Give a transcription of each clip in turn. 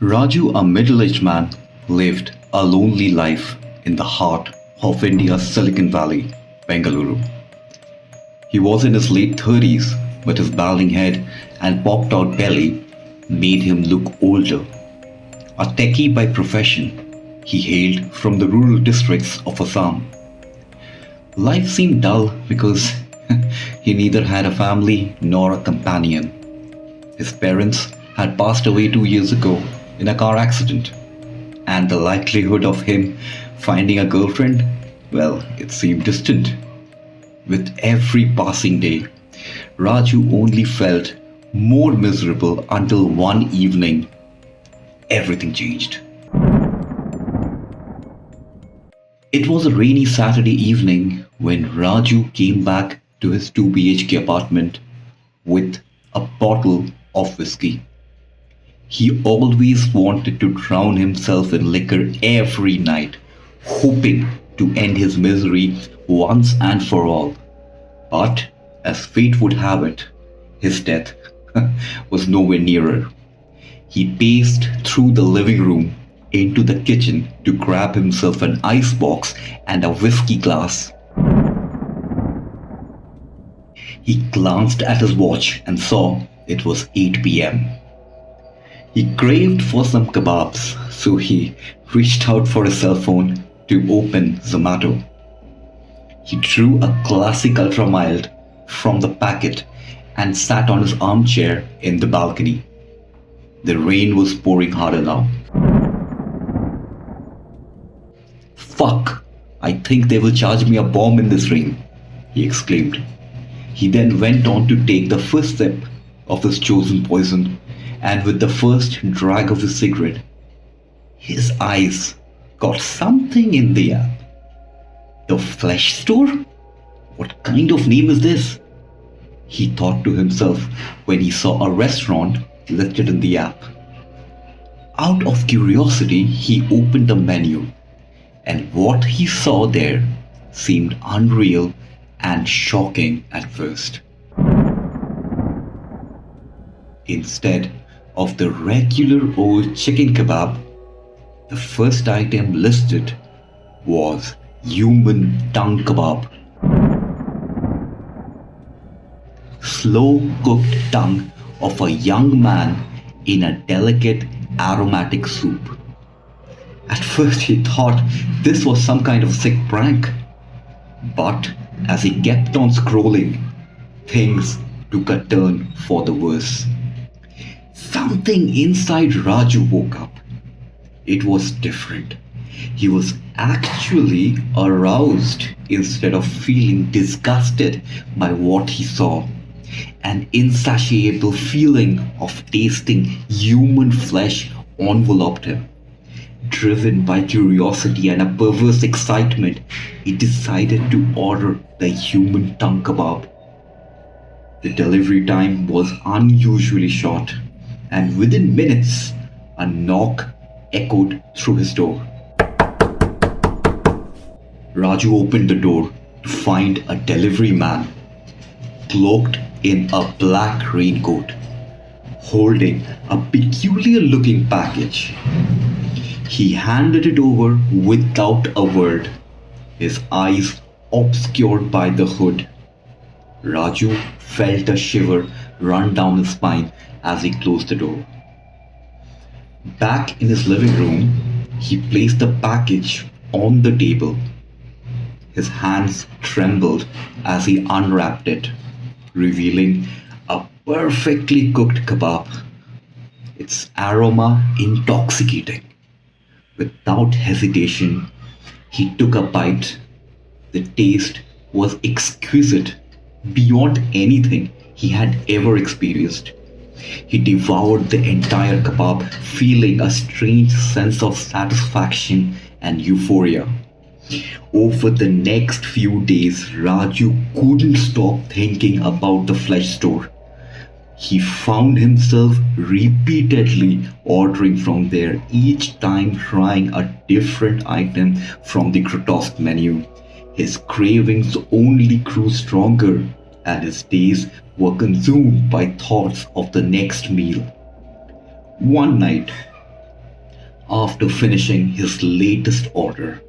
Raju, a middle-aged man, lived a lonely life in the heart of India's Silicon Valley, Bengaluru. He was in his late 30s, but his balding head and popped out belly made him look older. A techie by profession, he hailed from the rural districts of Assam. Life seemed dull because he neither had a family nor a companion. His parents had passed away 2 years ago in a car accident, and the likelihood of him finding a girlfriend, well, it seemed distant. With every passing day, Raju only felt more miserable until one evening, everything changed. It was a rainy Saturday evening when Raju came back to his 2 BHK apartment with a bottle of whiskey. He always wanted to drown himself in liquor every night, hoping to end his misery once and for all. But, as fate would have it, his death was nowhere nearer. He paced through the living room into the kitchen to grab himself an ice box and a whiskey glass. He glanced at his watch and saw it was 8 p.m. He craved for some kebabs, so he reached out for his cell phone to open Zomato. He drew a classic ultra mild from the packet and sat on his armchair in the balcony. The rain was pouring harder now. "Fuck! I think they will charge me a bomb in this rain," he exclaimed. He then went on to take the first sip of his chosen poison, and with the first drag of his cigarette, his eyes got something in the app. The flesh store? What kind of name is this? He thought to himself when he saw a restaurant listed in the app. Out of curiosity, he opened the menu, and what he saw there seemed unreal and shocking at first. Instead of the regular old chicken kebab, the first item listed was human tongue kebab. Slow cooked tongue of a young man in a delicate aromatic soup. At first he thought this was some kind of sick prank, but as he kept on scrolling, things took a turn for the worse. Something inside Raju woke up. It was different. He was actually aroused instead of feeling disgusted by what he saw. An insatiable feeling of tasting human flesh enveloped him. Driven by curiosity and a perverse excitement, he decided to order the human tongue kebab. The delivery time was unusually short, and within minutes, a knock echoed through his door. Raju opened the door to find a delivery man, cloaked in a black raincoat, holding a peculiar looking package. He handed it over without a word, his eyes obscured by the hood. Raju felt a shiver run down his spine as he closed the door. Back in his living room, he placed the package on the table. His hands trembled as he unwrapped it, revealing a perfectly cooked kebab, its aroma intoxicating. Without hesitation, he took a bite. The taste was exquisite, beyond anything he had ever experienced. He devoured the entire kebab, feeling a strange sense of satisfaction and euphoria. Over the next few days, Raju couldn't stop thinking about the flesh store. He found himself repeatedly ordering from there, each time trying a different item from the grotesque menu. His cravings only grew stronger, and his days were consumed by thoughts of the next meal. One night, After finishing his latest order,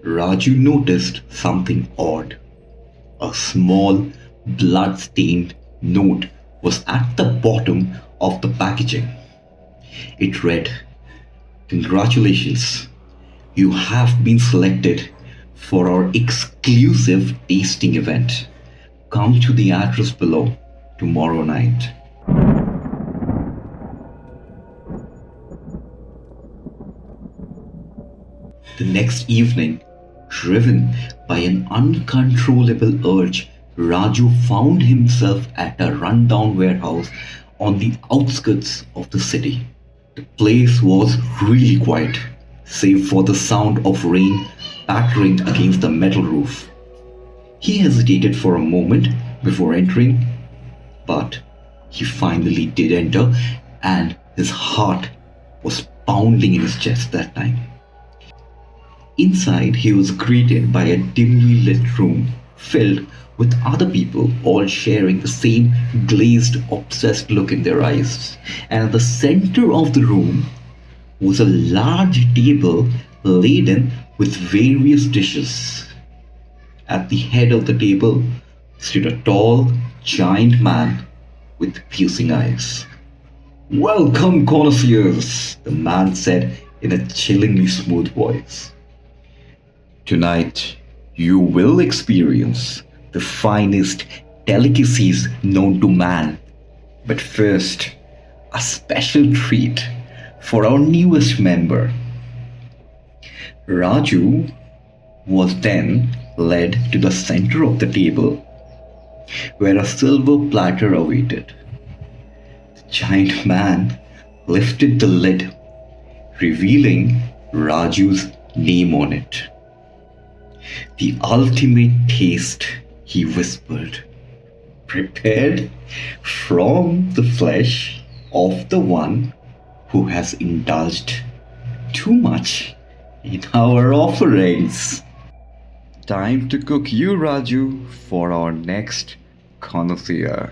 Raju noticed something odd. A small, blood-stained note was at the bottom of the packaging. It read, "Congratulations, you have been selected for our exclusive tasting event. Come to the address below tomorrow night." The next evening, driven by an uncontrollable urge, Raju found himself at a rundown warehouse on the outskirts of the city. The place was really quiet, save for the sound of rain pattering against the metal roof. He hesitated for a moment before entering, but he finally did enter, and his heart was pounding in his chest that time. Inside, he was greeted by a dimly lit room filled with other people, all sharing the same glazed, obsessed look in their eyes. And at the center of the room was a large table laden with various dishes. At the head of the table stood a tall, giant man with piercing eyes. "Welcome, connoisseurs," the man said in a chillingly smooth voice. "Tonight, you will experience the finest delicacies known to man. But first, a special treat for our newest member." Raju was then led to the center of the table, where a silver platter awaited. The giant man lifted the lid, revealing Raju's name on it. "The ultimate taste," he whispered, "prepared from the flesh of the one who has indulged too much in our offerings." Time to cook you, Raju, for our next connoisseur.